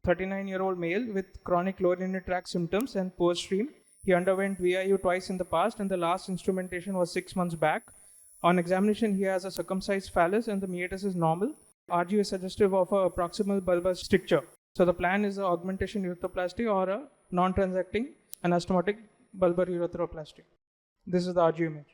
39-year-old male with chronic lower urinary tract symptoms and poor stream. He underwent VIU twice in the past, and the last instrumentation was 6 months back. On examination, he has a circumcised phallus and the meatus is normal. RGU is suggestive of a proximal bulbar stricture. So the plan is an augmentation urethroplasty or a non-transecting anastomotic bulbar urethroplasty. This is the RGU image.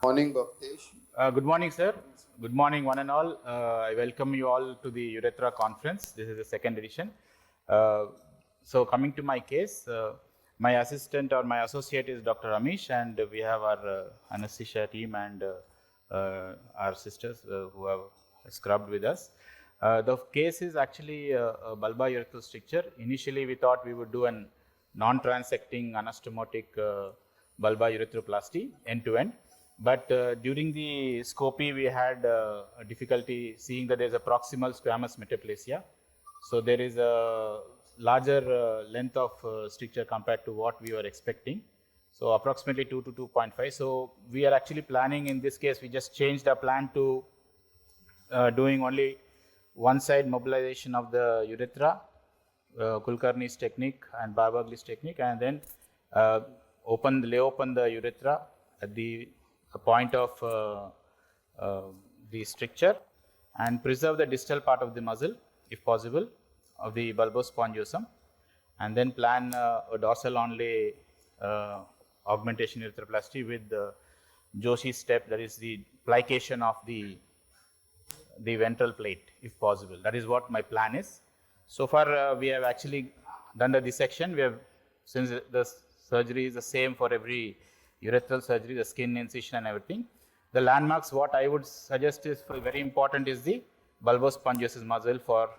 Morning, Bhavtesh. Good morning, sir. Good morning, one and all. I welcome you all to the Urethra conference. This is the second edition. So coming to my case, my assistant or my associate is Dr. Amish, and we have our anesthesia team and our sisters who have scrubbed with us. The case is actually a bulbar urethral stricture. Initially, we thought we would do a non-transecting anastomotic bulbar urethroplasty end-to-end. But during the scopy, we had a difficulty seeing that there is a proximal squamous metaplasia. So there is a larger length of stricture compared to what we were expecting. So approximately 2 to 2.5. So we are actually planning in this case, we just changed our plan to doing only one side mobilization of the urethra, Kulkarni's technique and Barbagli's technique, and then lay open the urethra at the point of the stricture and preserve the distal part of the muscle, if possible, of the bulbospongosum, and then plan a dorsal only augmentation urethroplasty with the Joshi step, that is the plication of the ventral plate, if possible. That is what my plan is. So far, we have actually done the dissection. We have, since the surgery is the same for every urethral surgery, the skin incision and everything. The landmarks, what I would suggest is very important is the bulbospongiosus muscle for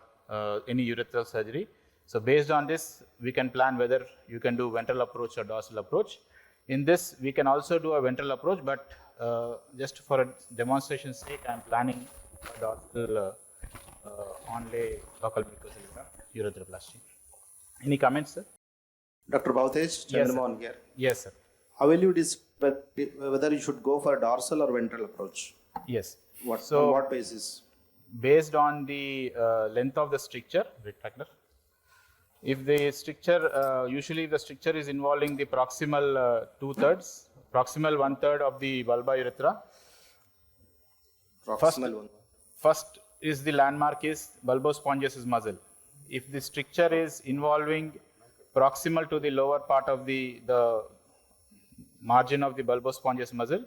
any urethral surgery. So based on this, we can plan whether you can do ventral approach or dorsal approach. In this, we can also do a ventral approach, but just for a demonstration's sake, I am planning a dorsal only local mucosal urethroplasty. Any comments, sir? Dr. Bhavtesh, Chandramohan here. Yes, sir. How will you decide whether you should go for a dorsal or ventral approach? Yes. On what basis? Based on the length of the stricture, retractor. If the stricture, usually the stricture is involving the proximal 2/3, proximal 1/3 of the bulbar urethra, Proximal one. First is the landmark is bulbospongious muscle. If the stricture is involving proximal to the lower part of the margin of the bulbospongious muscle,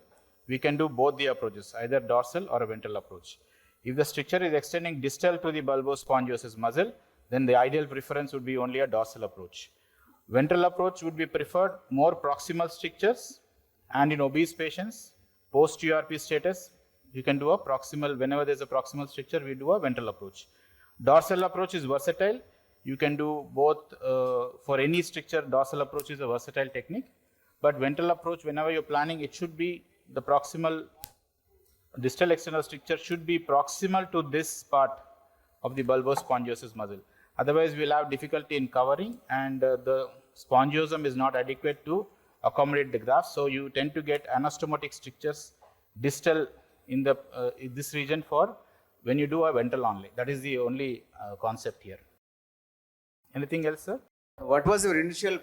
we can do both the approaches, either dorsal or a ventral approach. If the stricture is extending distal to the bulbospongious muscle, then the ideal preference would be only a dorsal approach. Ventral approach would be preferred more proximal strictures, and in obese patients, post-URP status, you can do a proximal, whenever there's a proximal stricture, we do a ventral approach. Dorsal approach is versatile. You can do both for any stricture. Dorsal approach is a versatile technique, but ventral approach, whenever you're planning, it should be the proximal distal external stricture should be proximal to this part of the bulbospongious muscle. Otherwise, we'll have difficulty in covering, and the spongiosum is not adequate to accommodate the graft. So you tend to get anastomotic strictures distal in the this region for when you do a ventral only. That is the only concept here. Anything else, sir? What was your initial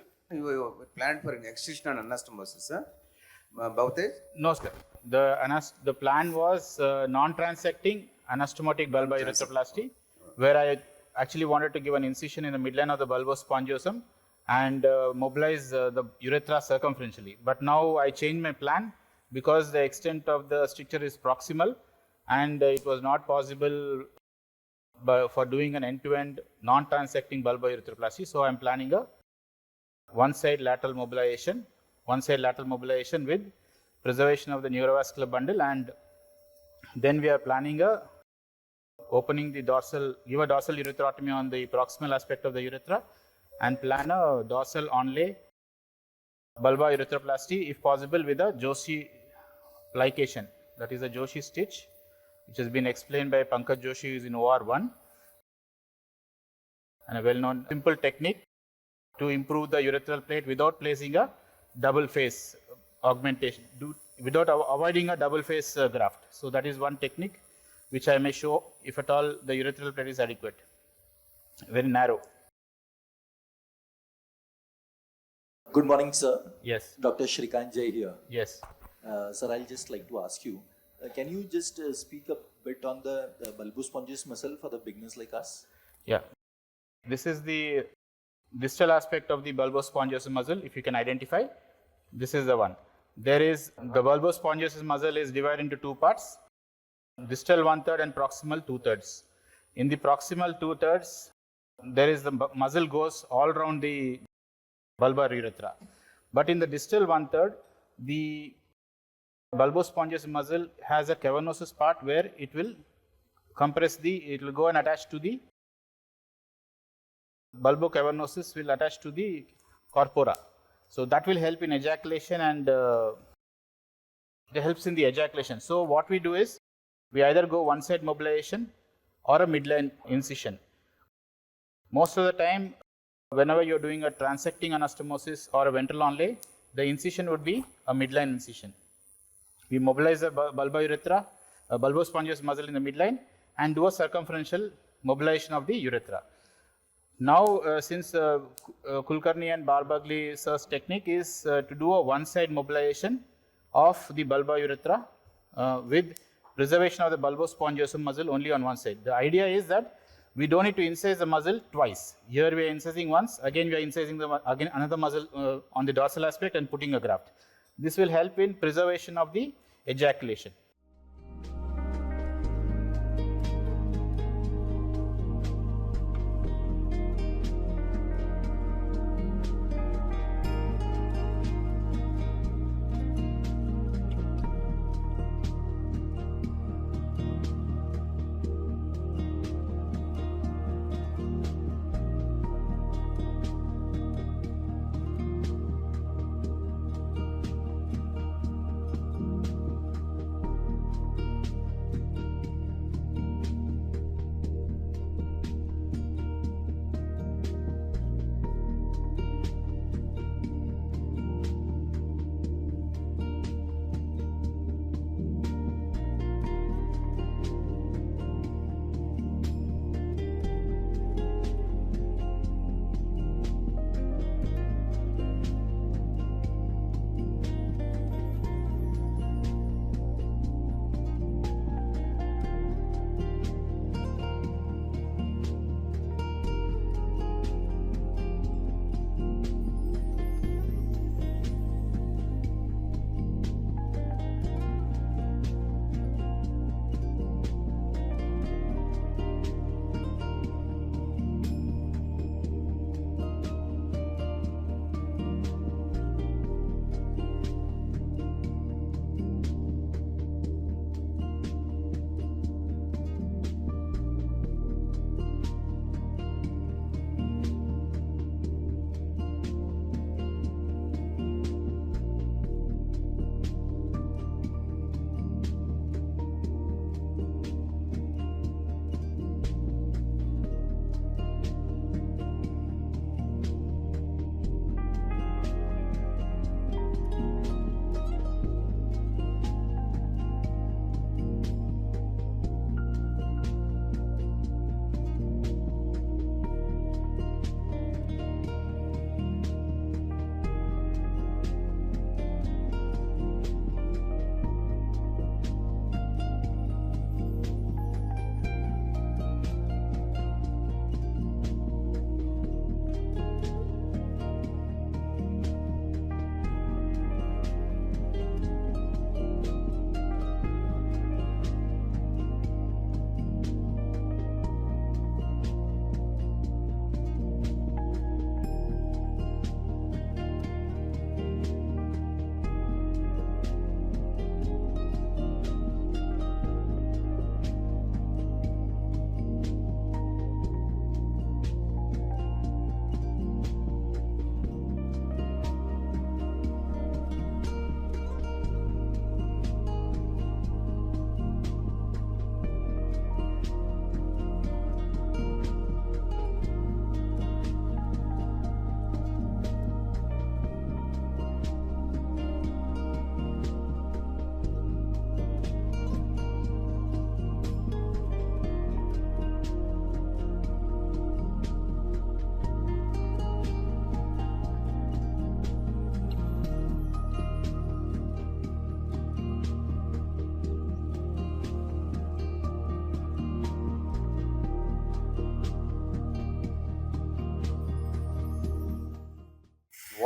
plan for excision and anastomosis, sir? Bhavtesh? No, sir. The plan was non-transecting anastomotic bulbar urethroplasty, where I actually wanted to give an incision in the midline of the bulbospongiosum and mobilize the urethra circumferentially. But now I changed my plan because the extent of the stricture is proximal, and it was not possible for doing an end-to-end non-transecting bulbar urethroplasty. So I'm planning a one-side lateral mobilization with preservation of the neurovascular bundle, and then we are planning a opening the dorsal, give a dorsal urethrotomy on the proximal aspect of the urethra, and plan a dorsal onlay bulbar urethroplasty, if possible, with a Joshi plication. That is a Joshi stitch, which has been explained by Pankaj Joshi, who is in OR1, and a well-known simple technique to improve the urethral plate without placing a double face augmentation, without avoiding a double face graft. So that is one technique which I may show if at all the urethral plate is adequate, very narrow. Good morning, sir. Yes. Dr. Shrikant Jay here. Yes. Sir, I'll just like to ask you, can you just speak a bit on the bulbospongious muscle for the beginners like us? Yeah. This is the distal aspect of the bulbospongious muscle. If you can identify, this is the one. There is the bulbospongious muscle is divided into two parts, distal 1/3 and proximal 2/3. In the proximal 2/3, there is the muscle goes all around the bulbar urethra. But in the distal 1/3, the bulbospongious muscle has a cavernosus part where it will compress it will go and attach to the bulbocavernosus will attach to the corpora. So that will help in ejaculation, and it helps in the ejaculation. So what we do is, we either go one side mobilization or a midline incision. Most of the time, whenever you're doing a transecting anastomosis or a ventral onlay, the incision would be a midline incision. We mobilize the bulbar urethra, bulbospongious muscle in the midline, and do a circumferential mobilization of the urethra. Now, since Kulkarni and Barbagli sir's technique is to do a one-side mobilization of the bulbar urethra with preservation of the bulbospongiosum muscle only on one side. The idea is that we don't need to incise the muscle twice. Here we are incising once, again we are incising another muscle on the dorsal aspect and putting a graft. This will help in preservation of the ejaculation.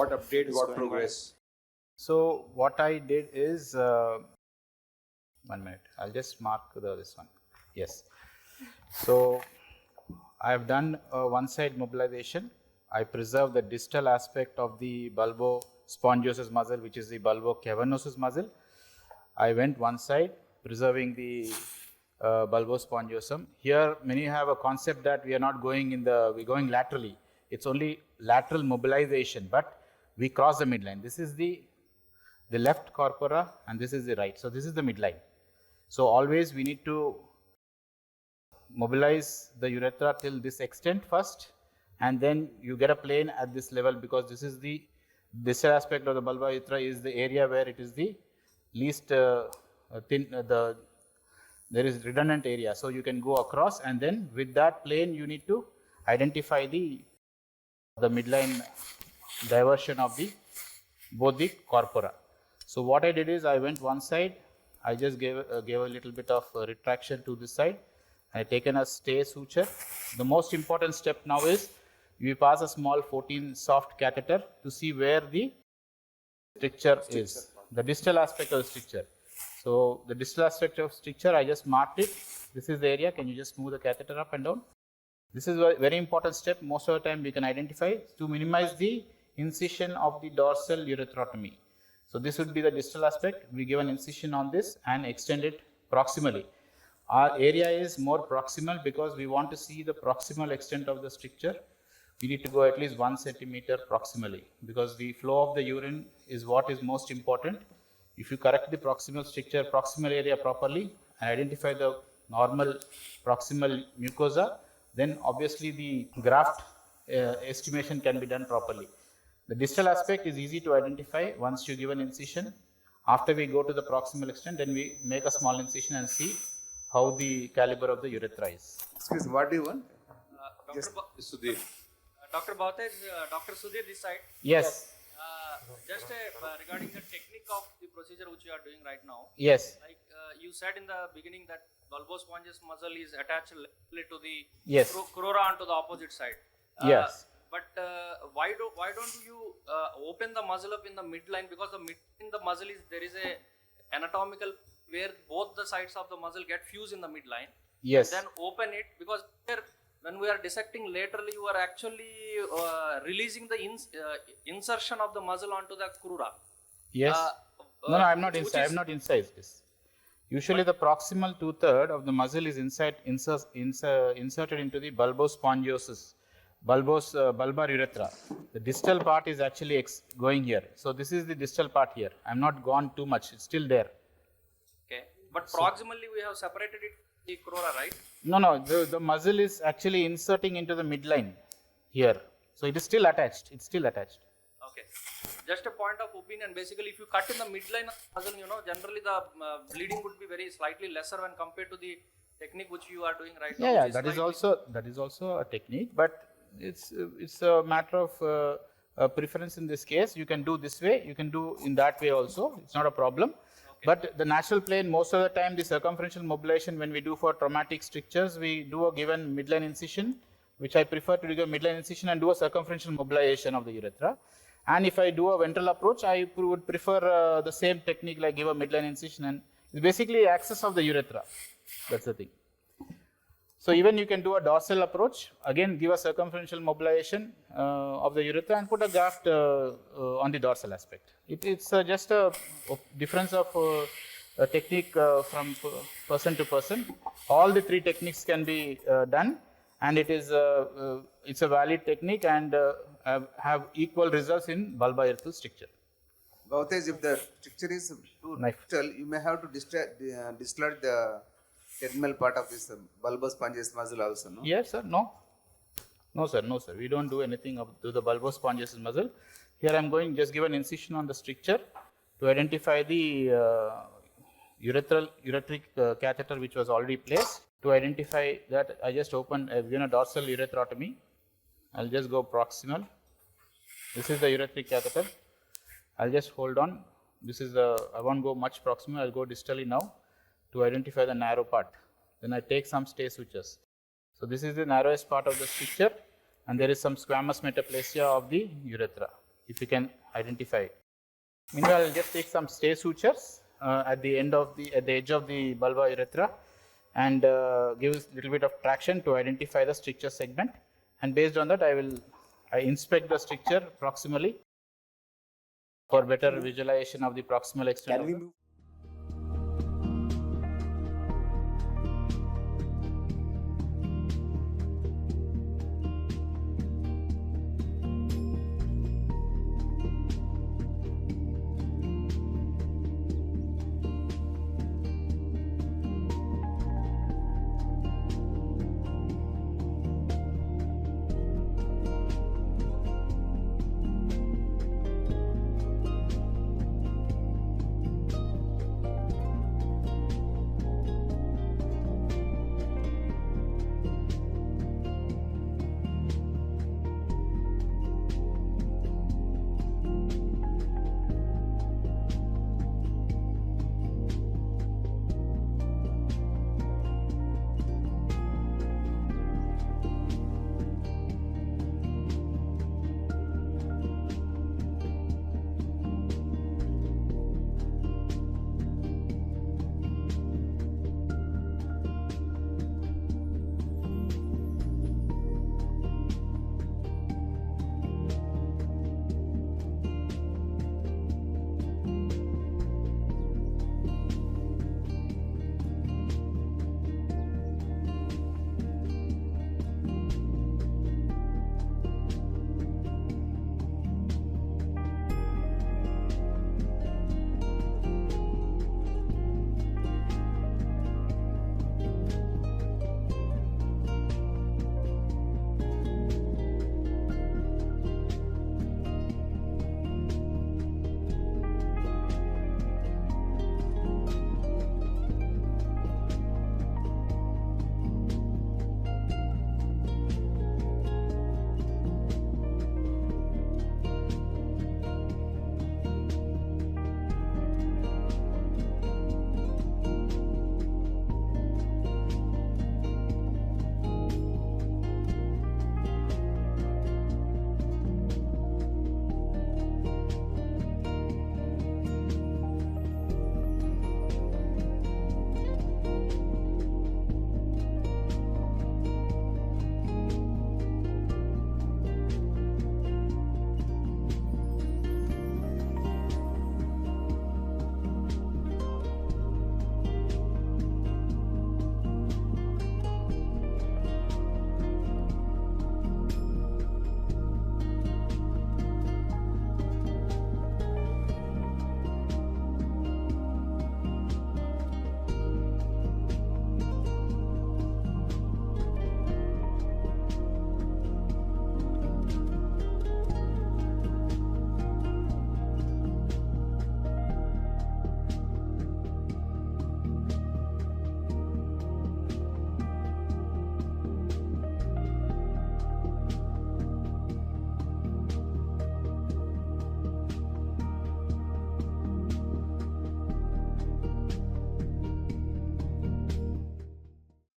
What update, what progress? So what I did is, 1 minute, I'll just mark this one. Yes. So I have done one side mobilization. I preserve the distal aspect of the bulbospongiosus muscle, which is the bulbocavernosus muscle. I went one side, preserving the bulbospongiosum. Here, many have a concept that we are not going we're going laterally. It's only lateral mobilization, but we cross the midline. This is the left corpora and this is the right. So this is the midline. So always we need to mobilize the urethra till this extent first, and then you get a plane at this level, because this is the distal aspect of the bulbar urethra is the area where it is the least thin, there is redundant area. So you can go across, and then with that plane you need to identify the midline diversion of both the corpora. So what I did is I went one side, I just gave a little bit of retraction to this side. I taken a stay suture. The most important step now is you pass a small 14 soft catheter to see where the stricture is, the distal aspect of the stricture. So the distal aspect of stricture, I just marked it. This is the area. Can you just move the catheter up and down? This is a very important step. Most of the time we can identify to minimize the incision of the dorsal urethrotomy. So this would be the distal aspect. We give an incision on this and extend it proximally. Our area is more proximal because we want to see the proximal extent of the stricture. We need to go at least 1 centimeter proximally, because the flow of the urine is what is most important. If you correct the proximal stricture, proximal area properly and identify the normal proximal mucosa, then obviously the graft estimation can be done properly. The distal aspect is easy to identify once you give an incision. After we go to the proximal extent, then we make a small incision and see how the caliber of the urethra is. Excuse me, what do you want? Sudhir. Dr. Bhaute, Dr. Sudhir this side. Yes. Just regarding the technique of the procedure which you are doing right now. Yes. Like you said in the beginning that bulbospongious muscle is attached to the Yes. crura onto the opposite side. Yes. But why don't you open the muscle up in the midline, because in the muscle is there is a anatomical where both the sides of the muscle get fused in the midline. Yes. Then open it, because here when we are dissecting laterally, you are actually releasing the insertion of the muscle onto the crura. Yes. No, I'm not inside. I'm not inside this. Usually, the proximal 2/3 of the muscle is inserted into the bulbospongiosus, bulbar urethra. The distal part is actually going here. So this is the distal part here. I'm not gone too much. It's still there. Okay, but proximally we have separated it the crura, right? No. The muscle is actually inserting into the midline here. So it is still attached. It's still attached. Okay. Just a point of opinion. Basically, if you cut in the midline of the muscle, generally the bleeding would be very slightly lesser when compared to the technique which you are doing right now. Yeah. That is also a technique, but it's a matter of preference in this case. You can do this way. You can do in that way also. It's not a problem. But the natural plane, most of the time, the circumferential mobilization, when we do for traumatic strictures, we do a given midline incision, which I prefer to do a midline incision and do a circumferential mobilization of the urethra. And if I do a ventral approach, I would prefer the same technique, like give a midline incision, and it's basically access of the urethra. That's the thing. So even you can do a dorsal approach, again give a circumferential mobilization of the urethra and put a graft on the dorsal aspect. It's just a difference of technique from person to person. All the three techniques can be done, and it's a valid technique and have equal results in bulbar urethral stricture. Bhaute, if the stricture is too distal, you may have to dislodge the terminal part of this bulbospongious muscle also, no? Yes, sir. No, sir. We don't do anything to the bulbospongious muscle. Here I am just give an incision on the stricture to identify the ureteric catheter which was already placed. To identify that, I just given a dorsal urethrotomy. I'll just go proximal. This is the ureteric catheter. I'll just hold on. I won't go much proximal. I'll go distally now to identify the narrow part. Then I take some stay sutures. So this is the narrowest part of the stricture, and there is some squamous metaplasia of the urethra. if you can identify it. Meanwhile, I'll just take some stay sutures at the edge of the bulbar urethra and give a little bit of traction to identify the stricture segment. And based on that, I inspect the stricture proximally for better visualization of the proximal extent. Can we move?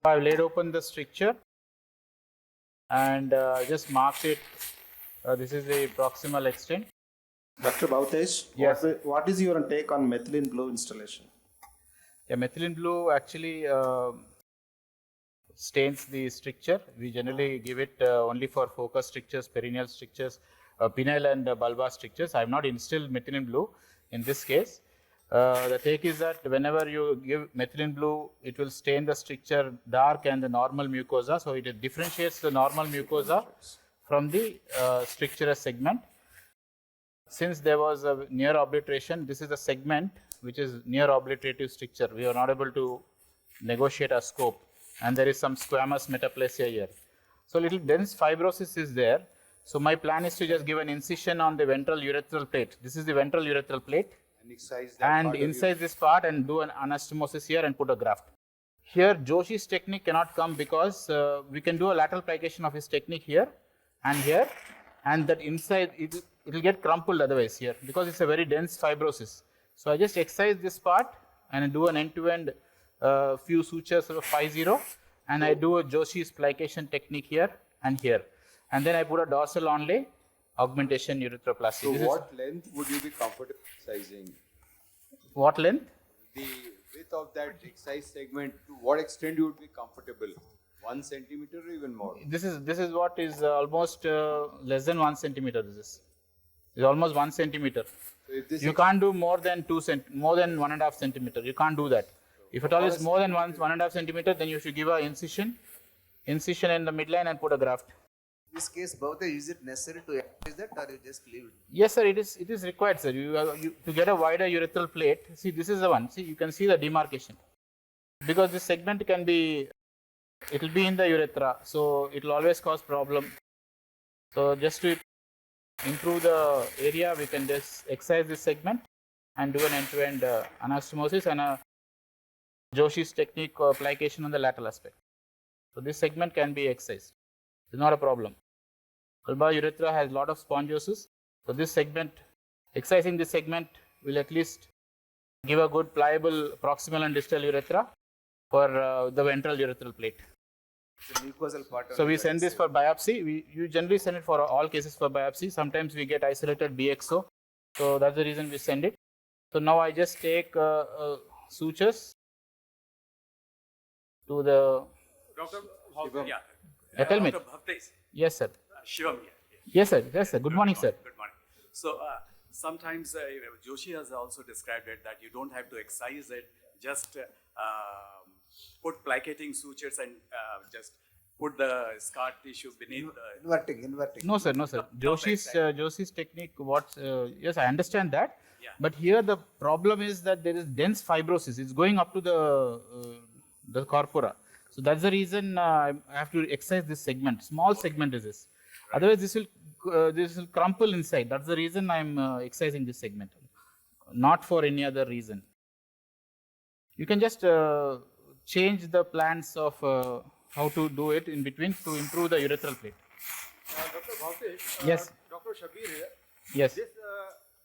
I've laid open the stricture and just marked it. This is the proximal extent. Dr. Bhautej, Yes. what is your take on methylene blue installation? Yeah, methylene blue actually stains the stricture. We generally give it only for focus strictures, perineal strictures, penile and bulbar strictures. I have not instilled methylene blue in this case. The take is that whenever you give methylene blue, it will stain the stricture dark and the normal mucosa. So it differentiates the normal mucosa from the stricturous segment. Since there was a near obliteration, this is a segment which is near obliterative stricture. We are not able to negotiate a scope, and there is some squamous metaplasia here. So little dense fibrosis is there. So my plan is to just give an incision on the ventral urethral plate. This is the ventral urethral plate. And incise this part and do an anastomosis here and put a graft. Here Joshi's technique cannot come because we can do a lateral plication of his technique here, and that inside it will get crumpled otherwise here because it's a very dense fibrosis. So I just excise this part and do an end-to-end few sutures of 5-0, and I do a Joshi's plication technique here and here. And then I put a dorsal onlay augmentation urethroplasty. So This is- what length would you be comfortable excising? what length? The width of that excise segment, to what extent you would be comfortable? 1 centimeter or even more? This is what is almost less than 1 centimeter. This is almost 1 centimeter. So if this You can't do more than more than 1.5 centimeter. You can't do that. If at all is more than 1.5 centimeter, then you should give a incision in the midline and put a graft. In this case, both is it necessary to excise that or you just leave it? Yes, sir. It is required, sir. You to get a wider urethral plate. See, this is the one. See, you can see the demarcation because this segment can be. It will be in the urethra, so it will always cause problem. So just to improve the area, we can just excise this segment and do an end-to-end anastomosis and a Joshi's technique application on the lateral aspect. So this segment can be excised. It's not a problem. Bulbar urethra has a lot of spongiosis. So this segment, excising this segment will at least give a good pliable proximal and distal urethra for the ventral urethral plate. The mucosal part. So we send this for biopsy. You generally send it for all cases for biopsy. Sometimes we get isolated BXO. So that's the reason we send it. So now I just take sutures to the. Dr. Tell me. Dr. Bhavtesh, Yes, sir. Shivam here. Yes, sir. Yes, sir. Good morning, sir. Good morning. So sometimes Joshi has also described it that you don't have to excise it, just put placating sutures and just put the scar tissue beneath the. Inverting. No, sir. No, sir. Joshi's technique. Yes, I understand that. Yeah. But here the problem is that there is dense fibrosis. It's going up to the corpora. So that's the reason I have to excise this segment. Small segment is this. Right. Otherwise, this will crumple inside. That's the reason I'm excising this segment, not for any other reason. You can just change the plans of how to do it in between to improve the urethral plate. Dr. Bhavtesh, Yes. Dr. Shabir here. Yes. This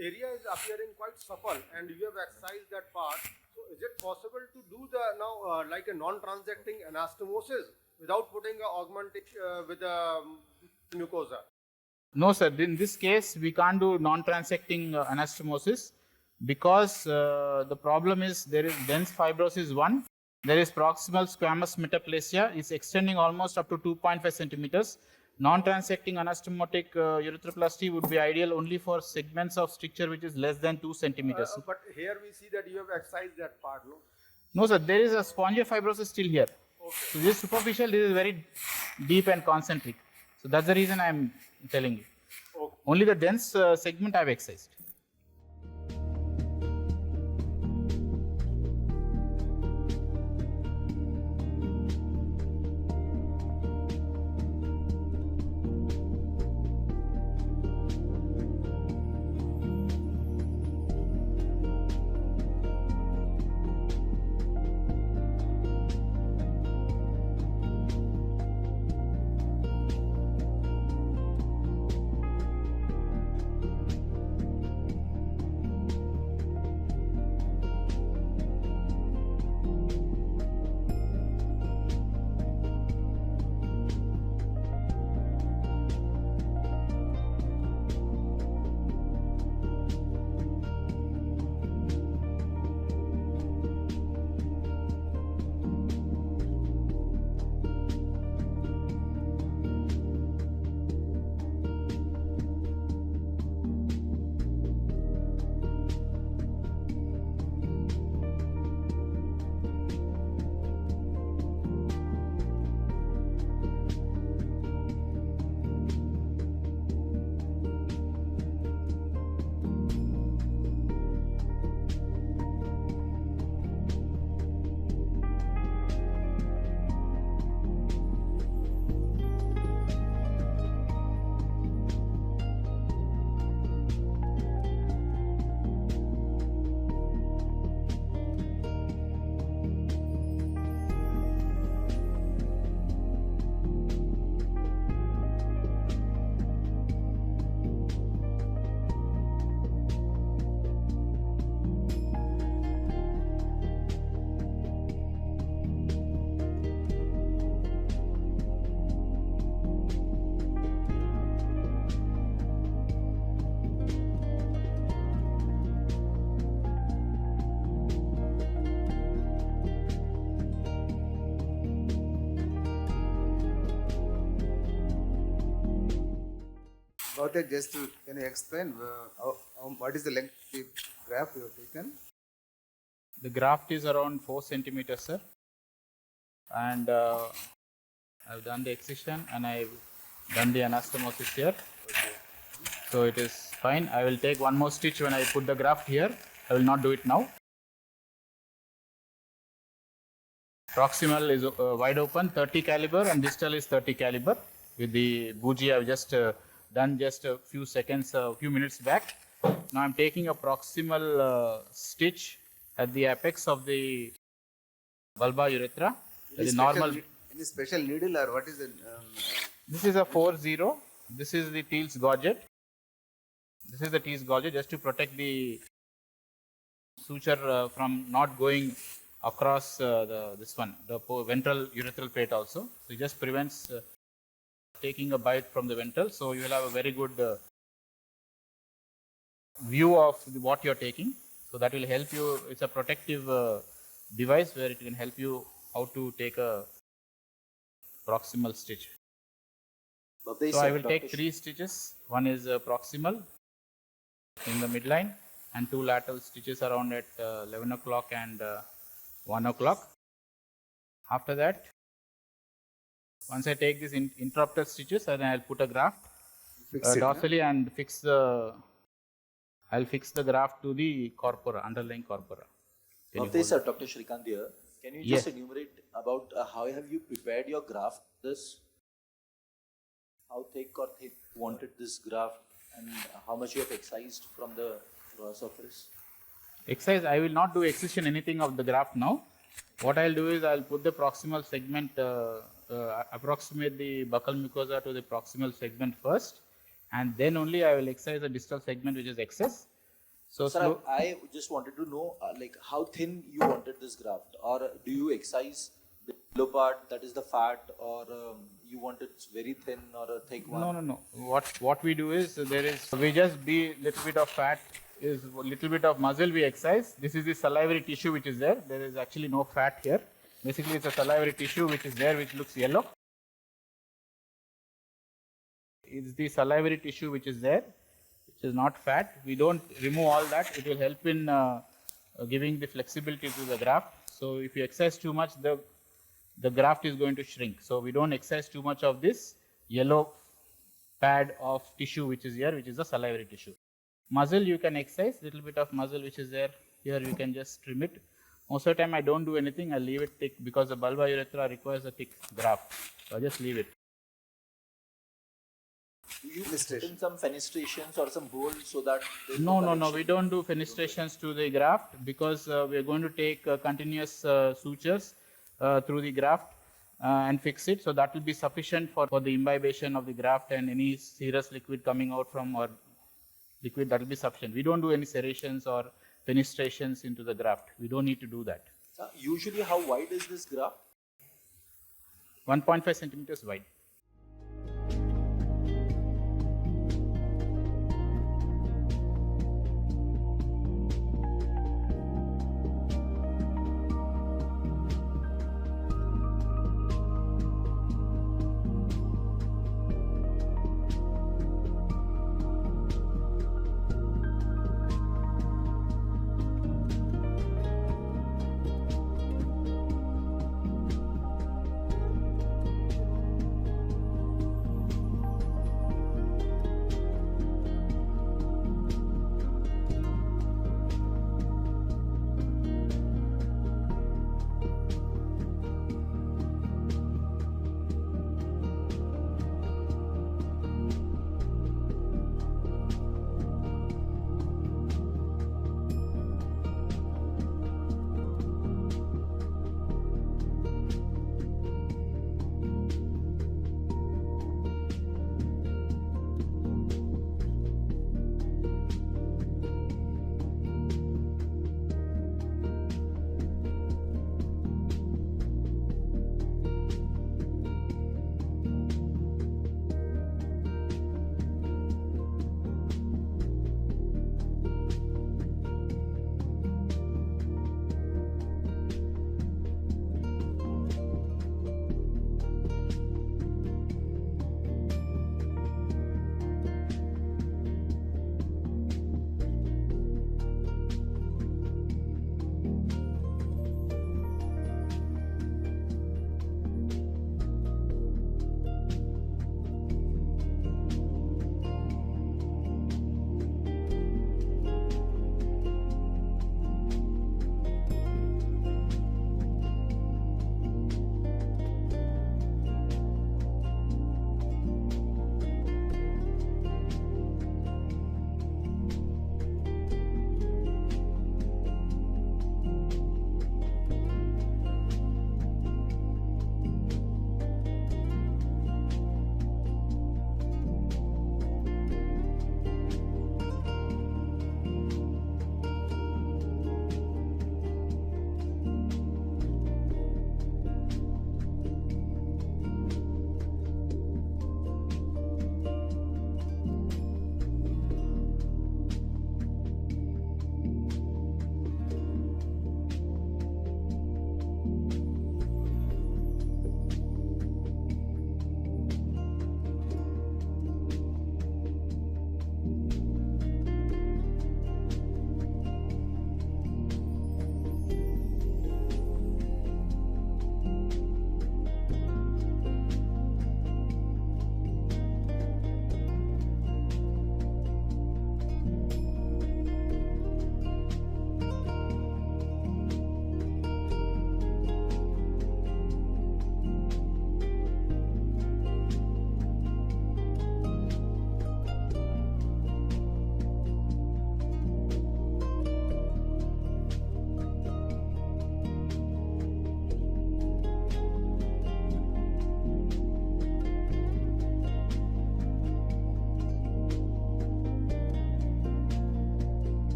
area is appearing quite supple and you have excised that part. So is it possible to do the now like a non-transecting anastomosis without putting a augmentation with a mucosa? No, sir. In this case, we can't do non-transecting anastomosis because the problem is there is dense fibrosis 1. There is proximal squamous metaplasia. It's extending almost up to 2.5 centimeters. Non-transecting anastomotic urethroplasty would be ideal only for segments of stricture which is less than 2 centimeters. But here we see that you have excised that part, no? No, sir. There is a spongiofibrosis still here. Okay. So this is superficial. This is very deep and concentric. So that's the reason I am telling you. Okay. Only the dense segment I have excised. Bhavtesh, can you explain what is the length of the graft you have taken? The graft is around 4 centimeters, sir. And I've done the excision and I've done the anastomosis here. Okay. So it is fine. I will take one more stitch when I put the graft here. I will not do it now. Proximal is wide open, 30 caliber, and distal is 30 caliber. With the bougie I've just done just a few seconds, a few minutes back. Now I'm taking a proximal stitch at the apex of the bulbar urethra. The normal. Any special needle or what is it? This is a 4-0. This is the Thiel's gorget. This is the Thiel's gorget just to protect the suture from not going across the ventral urethral plate also. So it just prevents taking a bite from the ventral. So you will have a very good view of what you are taking. So that will help you. It's a protective device where it can help you how to take a proximal stitch. So I will take 3 stitches. One is proximal in the midline and 2 lateral stitches around at 11 o'clock and 1 o'clock. After that, once I take these interrupted stitches, then I'll put a graft dorsally and I'll fix the graft to the corpora, underlying corpora. Bhavtesh sir, Dr. Shrikant here. Can you just enumerate about how have you prepared your graft? How thick or thick you wanted this graft, and how much you have excised from the raw surface? Excise, I will not do excision anything of the graft now. What I'll do is I'll put the proximal segment, approximate the buccal mucosa to the proximal segment first, and then only I will excise the distal segment which is excess. So sir, I just wanted to know like how thin you wanted this graft, or do you excise the below part, that is the fat, or you want it very thin or a thick one? No. What we do is we just be little bit of fat, is little bit of muscle we excise. This is the salivary tissue which is there. There is actually no fat here. Basically it's a salivary tissue which is there, which looks yellow. It's the salivary tissue which is there, which is not fat. We don't remove all that. It will help in giving the flexibility to the graft. So if you excise too much, the graft is going to shrink. So we don't excise too much of this yellow pad of tissue which is here, which is the salivary tissue. Muscle you can excise, little bit of muscle which is there. Here you can just trim it. Most of the time I don't do anything, I leave it thick because the bulbar urethra requires a thick graft. So I just leave it. Do you put in some fenestrations or some holes so that No, we don't do fenestrations to the graft because we are going to take continuous sutures through the graft and fix it. So that will be sufficient for the imbibation of the graft, and any serous liquid coming out from or liquid, that will be sufficient. We don't do any serrations or fenestrations into the graft. We don't need to do that. Usually how wide is this graft? 1.5 centimeters wide.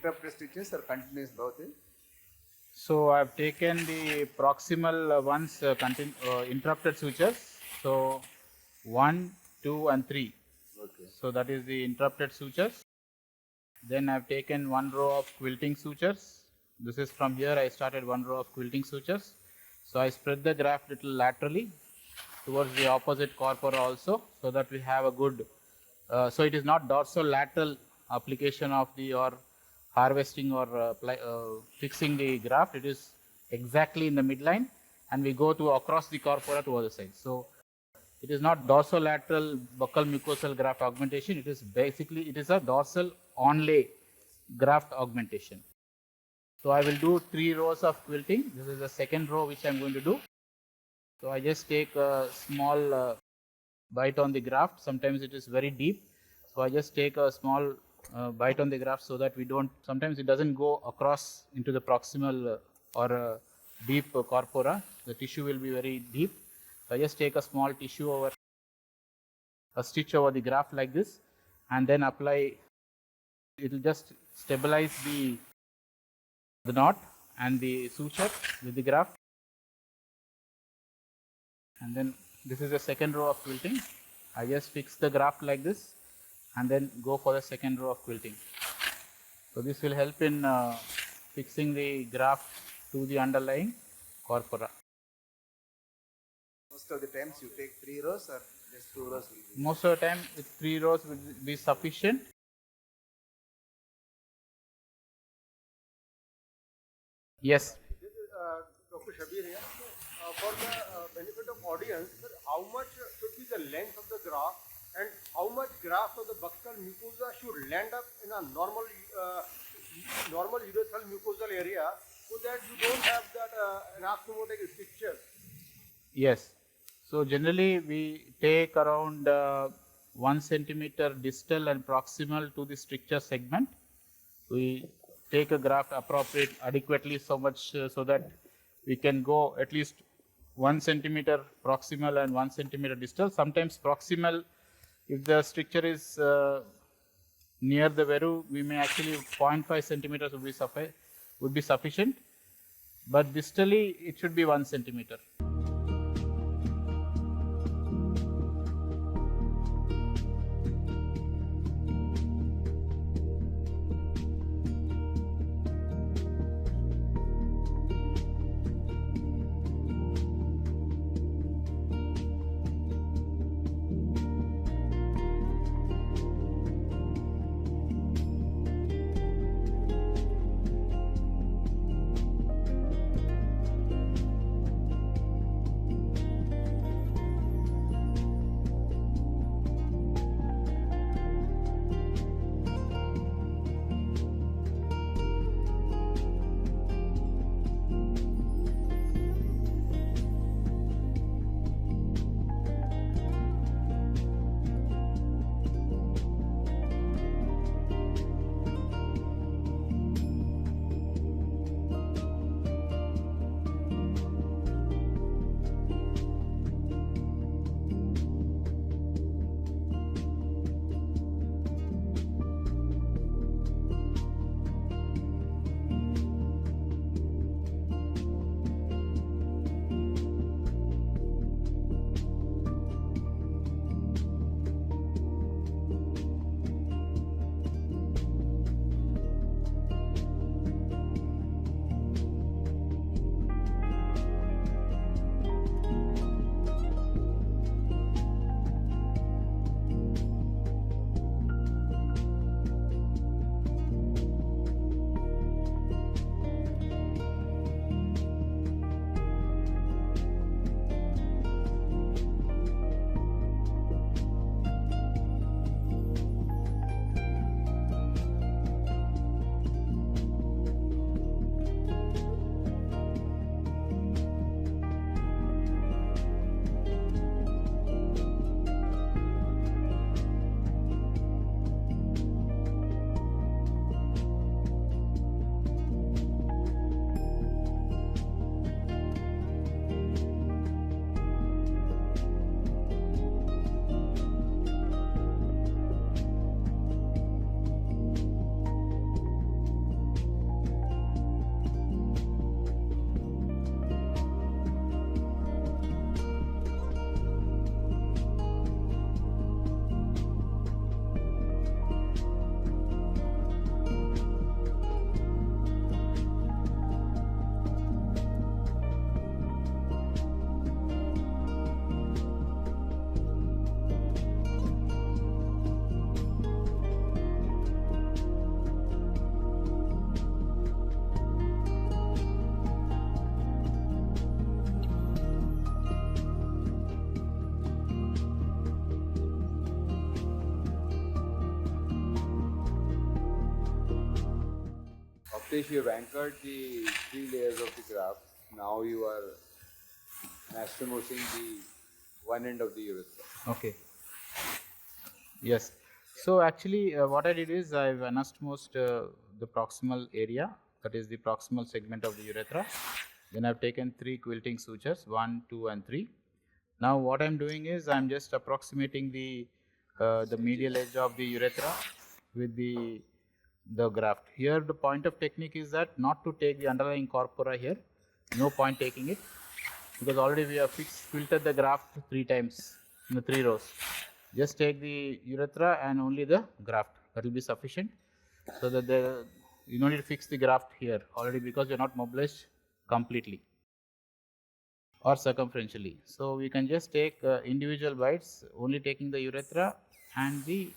interrupted stitches or continuous both? So I've taken the proximal ones interrupted sutures. So 1, 2 and 3. Okay. So that is the interrupted sutures. Then I've taken one row of quilting sutures. This is from here I started one row of quilting sutures. So I spread the graft little laterally towards the opposite corpora also, so that we have a good, so it is not dorsolateral application of the or harvesting or fixing the graft. It is exactly in the midline, and we go to across the corpora to other side. So it is not dorsolateral buccal mucosal graft augmentation. It is basically, it is a dorsal onlay graft augmentation. So I will do 3 rows of quilting. This is the second row which I am going to do. So I just take a small bite on the graft. Sometimes it is very deep. So I just take a small bite on the graft so that we don't, sometimes it doesn't go across into the proximal or deep corpora. The tissue will be very deep. So I just take a small tissue over, a stitch over the graft like this, and then apply. It will just stabilize the knot and the suture with the graft. And then this is the second row of quilting. I just fix the graft like this and then go for the second row of quilting. So this will help in fixing the graft to the underlying corpora. Most of the times you take 3 rows or just 2 rows will be? Most of the time 3 rows will be sufficient. Yes. This is Dr. Shabir here. For the benefit of audience, sir, how much should be the length of the graft and how much graft of the buccal mucosa should land up in a normal urethral mucosal area so that you don't have that anastomotic stricture? Yes. So generally we take around 1 centimeter distal and proximal to the stricture segment. We take a graft appropriate adequately so much so that we can go at least 1 centimeter proximal and 1 centimeter distal. Sometimes proximal, if the stricture is near the veru, we may actually 0.5 centimeters would be sufficient, but distally it should be 1 centimeter. Bhaktesh, you have anchored the 3 layers of the graft. Now you are anastomosing the one end of the urethra. Okay. Yes. So actually, what I did is I've anastomosed the proximal area, that is the proximal segment of the urethra. Then I've taken 3 quilting sutures, 1, 2, and 3. Now what I'm doing is I'm just approximating the medial edge of the urethra with the graft. Here the point of technique is that not to take the underlying corpora here. No point taking it, because already we have filtered the graft 3 times in the 3 rows. Just take the urethra and only the graft. That will be sufficient. So that you don't need to fix the graft here already, because you're not mobilized completely or circumferentially. So we can just take individual bites, only taking the urethra and the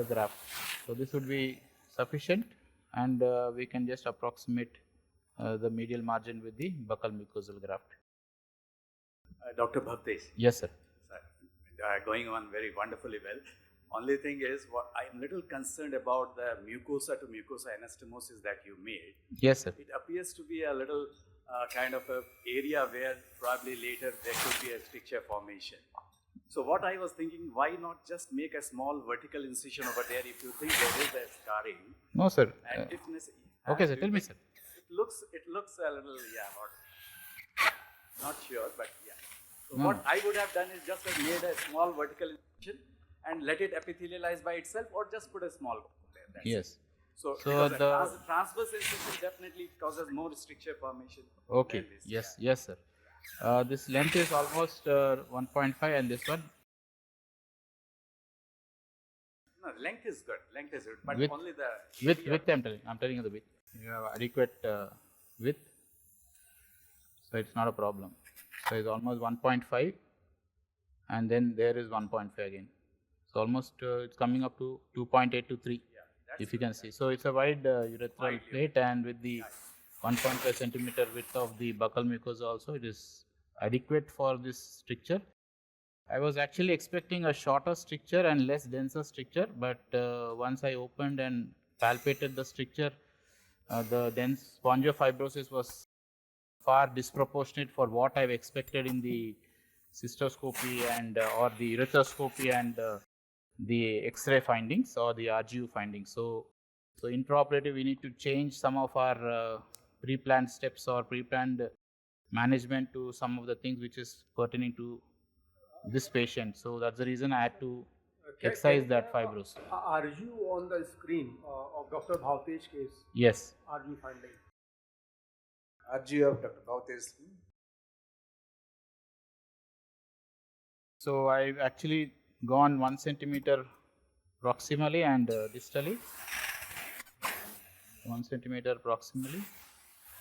graft. So this would be sufficient, and we can just approximate the medial margin with the buccal mucosal graft. Dr. Bhavtesh. Yes, sir. Going on very wonderfully well. Only thing is, what I'm little concerned about the mucosa to mucosa anastomosis that you made. Yes, sir. It appears to be a little kind of a area where probably later there could be a stricture formation. So what I was thinking, why not just make a small vertical incision over there if you think there is a scarring? No, sir. And if Okay, sir. Tell me, sir. It looks a little, not sure, but yeah. So No. what I would have done is just have made a small vertical incision and let it epithelialize by itself, or just put a small there. That's it. Yes. So So because the transverse incision definitely causes more stricture formation. Okay. than this. Yes. Yes, sir. This length is almost 1.5, and this one No, length is good. Length is good, but Width- only the width. area. I'm telling you the width. You have adequate width, so it's not a problem. So it's almost 1.5, and then there is 1.5 again. So almost it's coming up to 2.8 to 3, if you can see. So it's a wide urethral plate, and with the 1.5 centimeter width of the buccal mucosa also, it is adequate for this stricture. I was actually expecting a shorter stricture and less denser stricture, but once I opened and palpated the stricture, the dense spongiofibrosis was far disproportionate for what I've expected in the cystoscopy and or the urethroscopy and the X-ray findings or the RGU findings. So intraoperative, we need to change some of our pre-planned steps or pre-planned management to some of the things which is pertaining to this patient. So that's the reason I had to excise that fibrosis. Are you on the screen of Dr. Bhavtesh's case? Yes. Are you finding? RGU of Dr. Bhavtesh. So I've actually gone 1 centimeter proximally and distally. 1 centimeter proximally.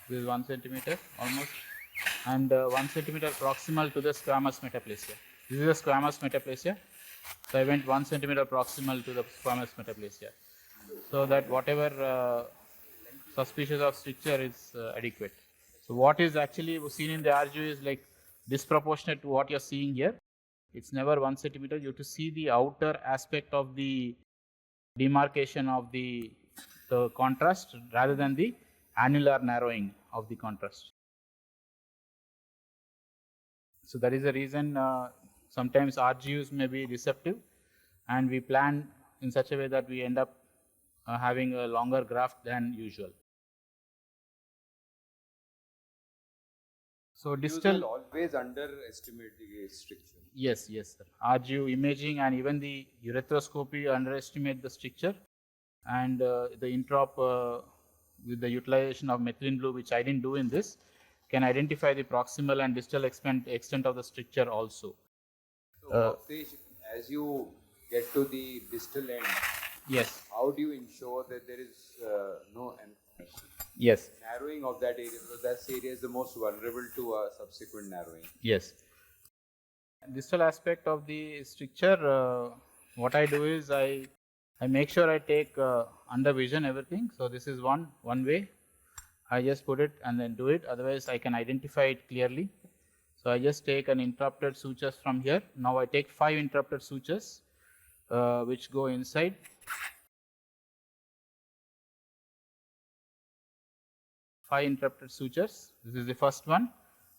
This is 1 centimeter almost, and 1 centimeter proximal to the squamous metaplasia. This is a squamous metaplasia. So I went 1 centimeter proximal to the squamous metaplasia, so that whatever suspicious of stricture is adequate. So what is actually seen in the RGU is like disproportionate to what you're seeing here. It's never 1 centimeter. You have to see the outer aspect of the demarcation of the contrast rather than the annular narrowing of the contrast. So that is the reason sometimes RGUs may be deceptive, and we plan in such a way that we end up having a longer graft than usual. So You distal, will always underestimate the stricture. yes, sir. RGU imaging and even the urethroplasty underestimate the stricture, and the introp with the utilization of methylene blue, which I didn't do in this, can identify the proximal and distal extent of the stricture also. So, Bhavtesh, as you get to the distal end, Yes, how do you ensure that there is no yes, narrowing of that area? Because that area is the most vulnerable to a subsequent narrowing. yes. Distal aspect of the stricture, what I do is I make sure I take under vision everything. So this is one way. I just put it and then do it. Otherwise, I can identify it clearly. So I just take an interrupted sutures from here. Now I take 5 interrupted sutures which go inside. 5 interrupted sutures. This is the first one.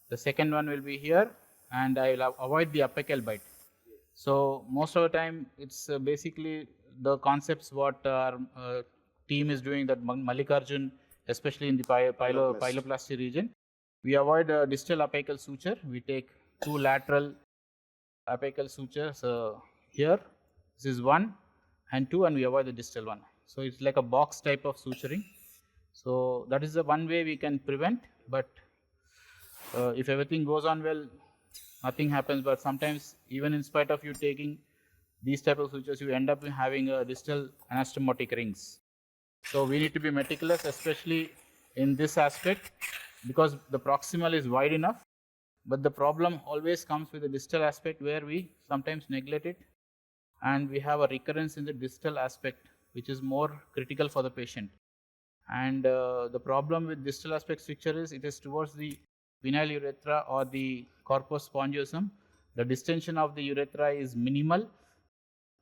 The second one will be here, and I will avoid the apical bite. So most of the time, it's basically the concepts what our team is doing, that Mallikarjun, especially in the pyeloplasty region. We avoid distal apical suture. We take 2 lateral apical sutures here. This is 1 and 2, and we avoid the distal one. So it's like a box type of suturing. So that is the one way we can prevent, but if everything goes on well, nothing happens. But sometimes, even in spite of you taking these type of sutures, you end up having a distal anastomotic rings. So we need to be meticulous, especially in this aspect, because the proximal is wide enough, but the problem always comes with the distal aspect, where we sometimes neglect it, and we have a recurrence in the distal aspect, which is more critical for the patient. And the problem with distal aspect stricture is it is towards the penile urethra or the corpus spongiosum. The distension of the urethra is minimal,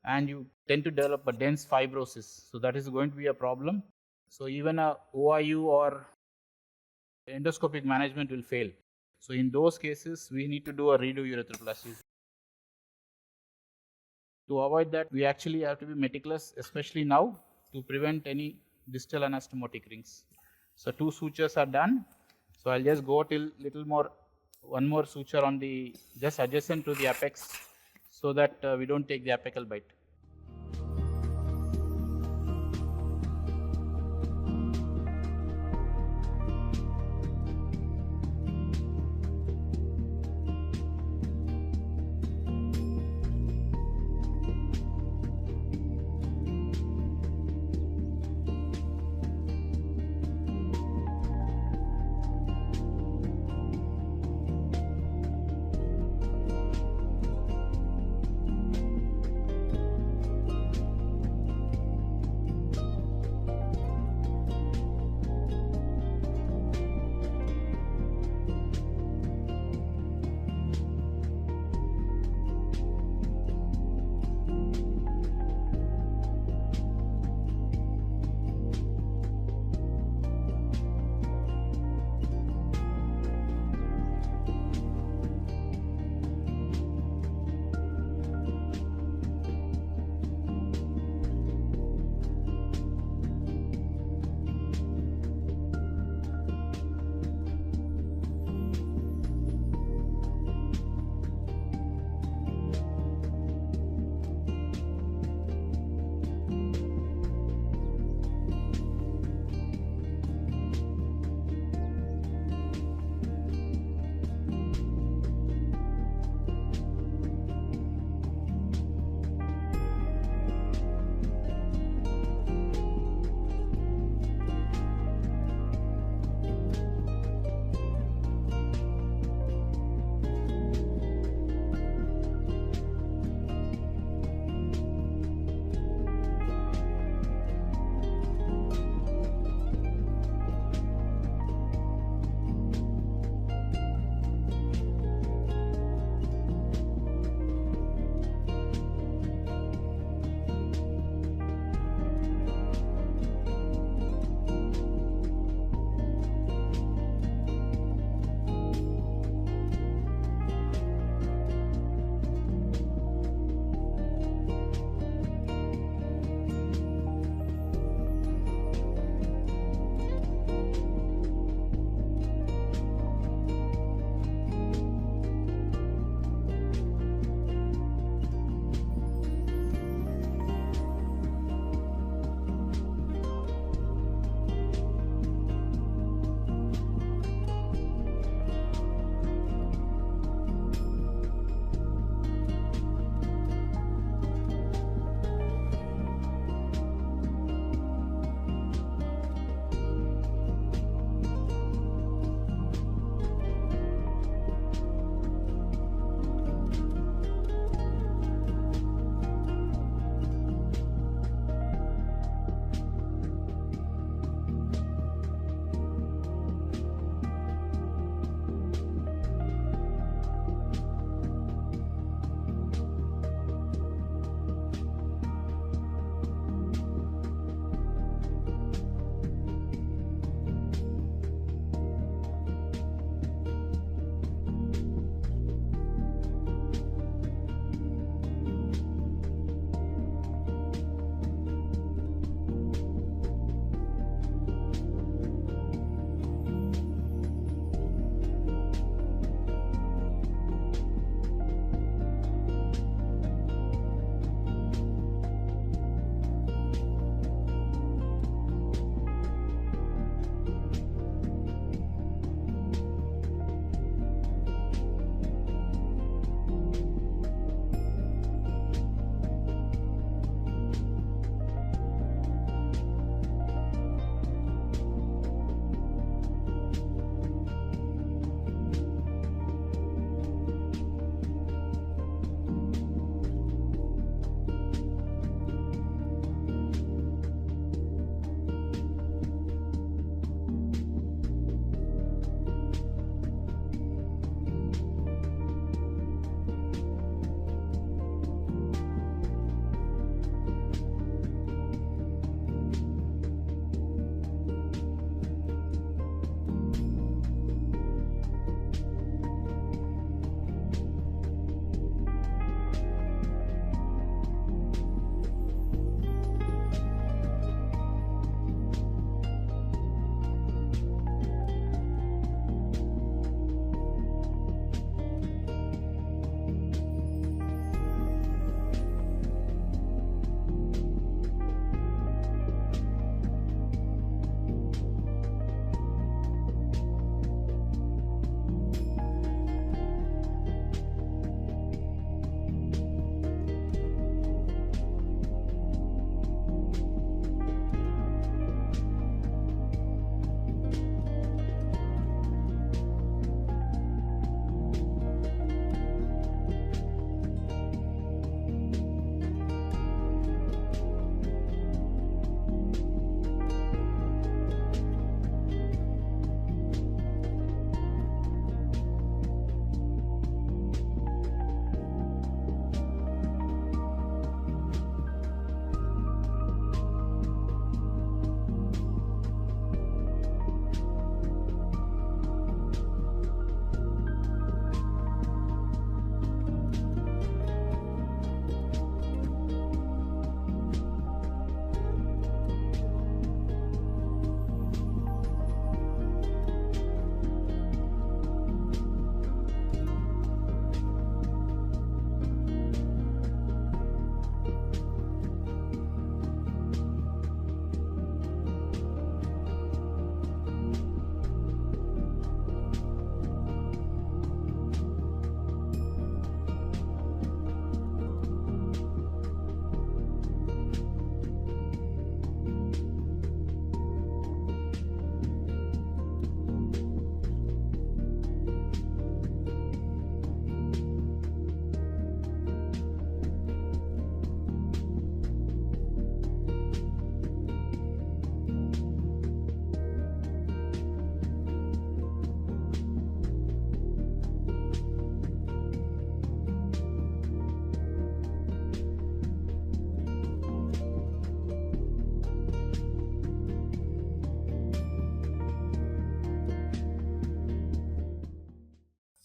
and you tend to develop a dense fibrosis. So that is going to be a problem. So even a OIU or endoscopic management will fail. So in those cases, we need to do a redo urethroplasty. To avoid that, we actually have to be meticulous, especially now, to prevent any distal anastomotic rings. So 2 sutures are done. So I'll just go till little more, one more suture on the just adjacent to the apex, so that we don't take the apical bite.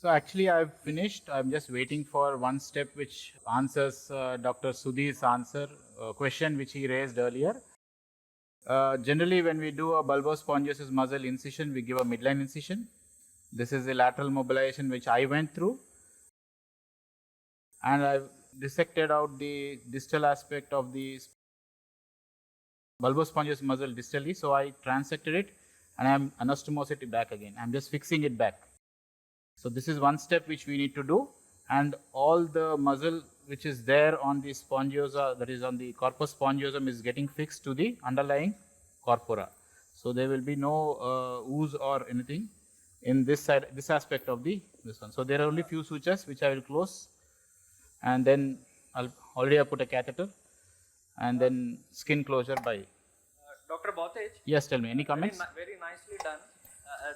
So actually I've finished. I'm just waiting for one step which answers Dr. Sudhir's question which he raised earlier. Generally when we do a bulbospongiosus muscle incision, we give a midline incision. This is the lateral mobilization which I went through. And I've dissected out the distal aspect of the bulbospongiosus muscle distally. So I transected it and I'm anastomosing it back again. I'm just fixing it back. So this is one step which we need to do, and all the muscle which is there on the spongiosa, that is on the corpus spongiosum, is getting fixed to the underlying corpora. So there will be no ooze or anything in this side, this aspect of this one. So there are only few sutures which I will close, and then I've put a catheter, and then skin closure by. Dr. Bhattej? Yes, tell me. Any comments? Very nicely done.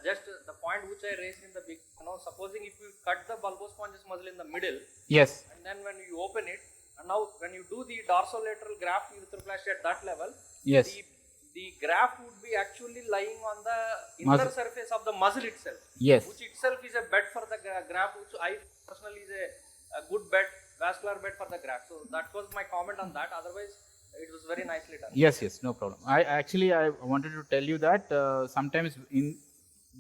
Just the point which I raised in the beginning, supposing if you cut the bulbospongiosus muscle in the middle, yes, and then when you open it, and now when you do the dorsolateral graft urethroplasty at that level, yes, the graft would be actually lying on the inner surface of the muscle itself, yes, which itself is a bed for the graft, which I personally is a good bed, vascular bed for the graft. So that was my comment on that. Otherwise, it was very nicely done. Yes, no problem. I wanted to tell you that sometimes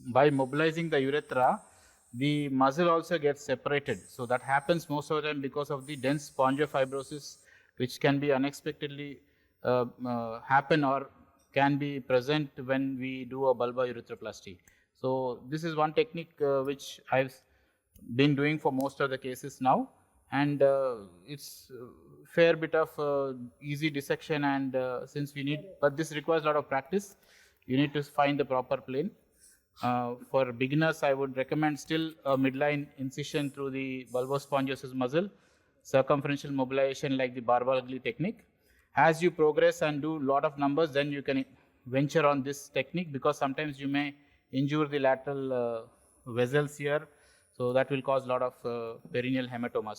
by mobilizing the urethra, the muscle also gets separated. So that happens most of the time because of the dense spongiofibrosis, which can be unexpectedly happen or can be present when we do a bulbar urethroplasty. So this is one technique which I've been doing for most of the cases now, and it's fair bit of easy dissection, and since we need, but this requires a lot of practice. You need to find the proper plane. For beginners, I would recommend still a midline incision through the bulbospongiosus muscle, circumferential mobilization like the Barber-Ugly technique. As you progress and do lot of numbers, then you can venture on this technique, because sometimes you may injure the lateral vessels here, so that will cause a lot of perineal hematomas.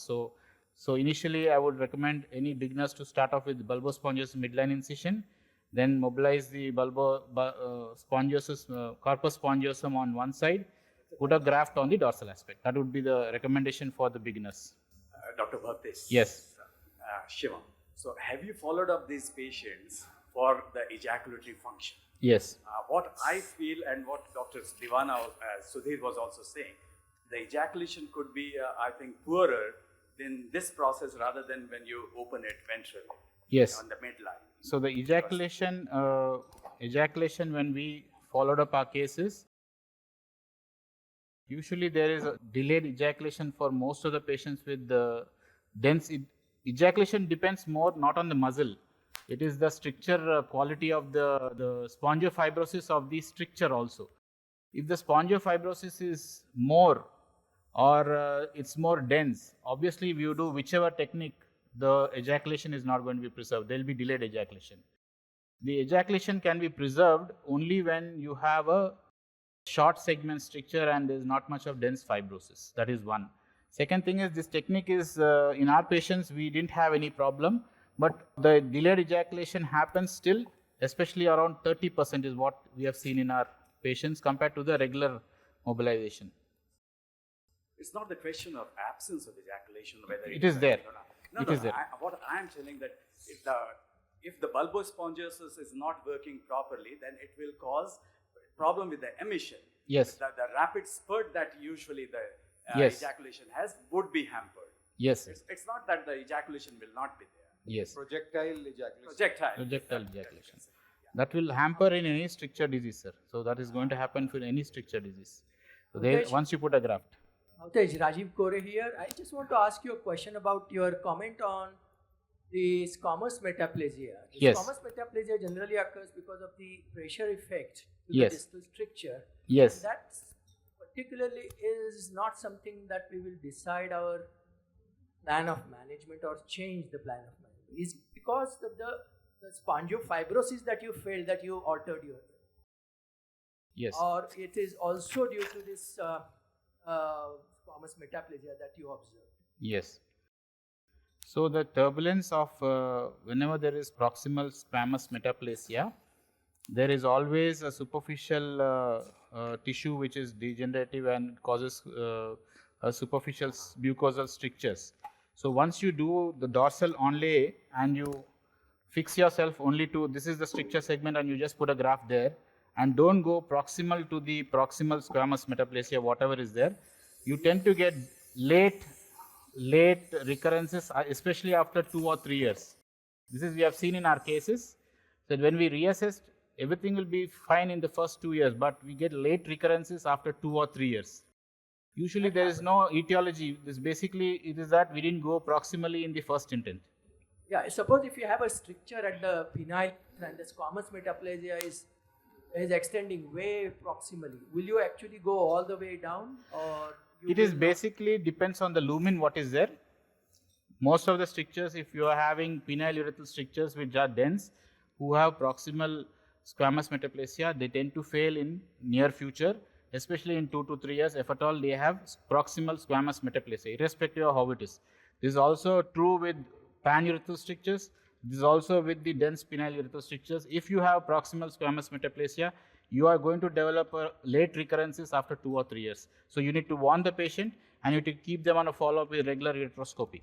So initially, I would recommend any beginners to start off with bulbospongiosus midline incision, then mobilize the bulbospongiosus corpus spongiosum on one side, put a graft on the dorsal aspect. That would be the recommendation for the beginners. Dr. Bhattej. Yes. Shivam, so have you followed up these patients for the ejaculatory function? Yes. What I feel, and what Dr. Divana, Sudhir was also saying, the ejaculation could be, I think, poorer in this process rather than when you open it ventrally. Yes. On the midline. So the ejaculation when we followed up our cases, usually there is a delayed ejaculation for most of the patients with the dense ejaculation. Depends more not on the muscle. It is the stricture quality of the spongiofibrosis of the stricture also. If the spongiofibrosis is more or it's more dense, obviously if you do whichever technique, the ejaculation is not going to be preserved. There will be delayed ejaculation. The ejaculation can be preserved only when you have a short segment stricture and there is not much of dense fibrosis. That is one. Second thing is, this technique is, in our patients, we didn't have any problem, but the delayed ejaculation happens still, especially around 30% is what we have seen in our patients compared to the regular mobilization. It's not the question of absence of ejaculation, whether it is there. What I am telling that if the bulbospongiosus is not working properly, then it will cause problem with the emission. Yes. The rapid spurt that usually the ejaculation has would be hampered. Yes. It's not that the ejaculation will not be there. Yes. Projectile ejaculation. Projectile ejaculation. That will hamper in any stricture disease, sir. So that is going to happen for any stricture disease. So once you put a graft. Bhattej, Rajiv Kore here. I just want to ask you a question about your comment on the squamous metaplasia. Yes. Squamous metaplasia generally occurs because of the pressure effect to Yes. the distal stricture. Yes. And that particularly is not something that we will decide our plan of management or change the plan of management. Is because of the spongiofibrosis that you felt that you altered your. Yes. Or it is also due to this squamous metaplasia that you observed. Yes. So the turbulence of whenever there is proximal squamous metaplasia, there is always a superficial tissue which is degenerative and causes superficial mucosal strictures. So once you do the dorsal onlay and you fix yourself only to, this is the stricture segment, and you just put a graft there, and don't go proximal to the proximal squamous metaplasia, whatever is there, you tend to get late recurrences, especially after 2 or 3 years. This is we have seen in our cases that when we reassessed, everything will be fine in the first 2 years, but we get late recurrences after 2 or 3 years. Usually there is no etiology. This basically it is that we didn't go proximally in the first intent. Yeah, suppose if you have a stricture at the penile and the squamous metaplasia is extending way proximally, will you actually go all the way down, or it is basically depends on the lumen what is there. Most of the strictures, if you are having penile urethral strictures which are dense, who have proximal squamous metaplasia, they tend to fail in near future, especially in 2 to 3 years, if at all they have proximal squamous metaplasia, irrespective of how it is. This is also true with panurethral strictures. This is also with the dense penile urethral strictures. If you have proximal squamous metaplasia, you are going to develop late recurrences after 2 or 3 years. So you need to warn the patient, and you need to keep them on a follow-up with regular ureteroscopy.